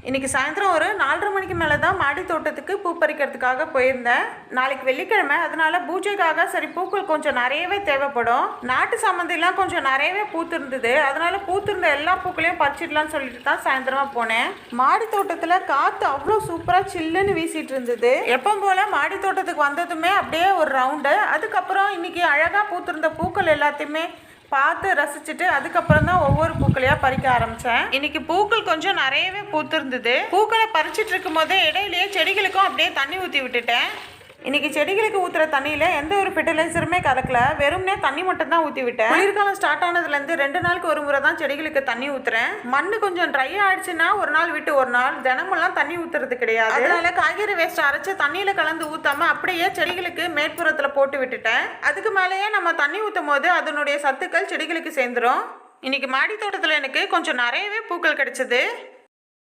இன்றைக்கி சாயந்தரம் ஒரு 4:30 மணிக்கு மேலே தான் மாடி தோட்டத்துக்கு பூ பறிக்கிறதுக்காக போயிருந்தேன். நாளைக்கு வெள்ளிக்கிழமை, அதனால பூஜைக்காக சரி பூக்கள் கொஞ்சம் நிறையவே தேவைப்படும். நாட்டு சம்மந்திலாம் கொஞ்சம் நிறையவே பூத்திருந்தது. அதனால பூத்திருந்த எல்லா பூக்களையும் பறிச்சிடலான்னு சொல்லிட்டு தான் சாயந்தரமாக போனேன். மாடி தோட்டத்தில் காற்று அவ்வளோ சூப்பராக சில்லுன்னு வீசிட்டு இருந்தது. எப்போ போல் மாடி தோட்டத்துக்கு வந்ததுமே அப்படியே ஒரு ரவுண்டு. அதுக்கப்புறம் இன்றைக்கி அழகாக பூத்திருந்த பூக்கள் எல்லாத்தையுமே பார்த்து ரசிச்சுட்டு அதுக்கப்புறம் தான் ஒவ்வொரு பூக்களையாக பறிக்க ஆரம்பித்தேன். இன்னைக்கு பூக்கள் கொஞ்சம் நிறையவே பூத்திருந்தது. பூக்களை பறிச்சுட்டு இருக்கும் போதே இடையிலேயே செடிகளுக்கும் அப்படியே தண்ணி ஊற்றி விட்டுட்டேன். இன்னைக்கு செடிகளுக்கு ஊற்றுற தண்ணியில் எந்த ஒரு ஃபெர்டிலைசருமே கலக்கல, வெறும்னே தண்ணி மட்டும் தான் ஊற்றி விட்டேன். குளிர்காலம் ஸ்டார்ட் ஆனதுலேருந்து 2 நாளுக்கு ஒரு முறை தான் செடிகளுக்கு தண்ணி ஊற்றுறேன். மண் கொஞ்சம் ட்ரை ஆயிடுச்சுன்னா ஒரு நாள் விட்டு ஒரு நாள், தினமெல்லாம் தண்ணி ஊற்றுறது கிடையாது. அதனால காய்கறி வேஸ்ட் அரைச்சி தண்ணியில் கலந்து ஊற்றாம அப்படியே செடிகளுக்கு மேற்புறத்தில் போட்டு விட்டுட்டேன். அதுக்கு மேலேயே நம்ம தண்ணி ஊற்றும் போது அதனுடைய சத்துக்கள் செடிகளுக்கு சேர்ந்துடும். இன்னைக்கு மாடி தோட்டத்தில் எனக்கு கொஞ்சம் நிறையவே பூக்கள் கிடைச்சது.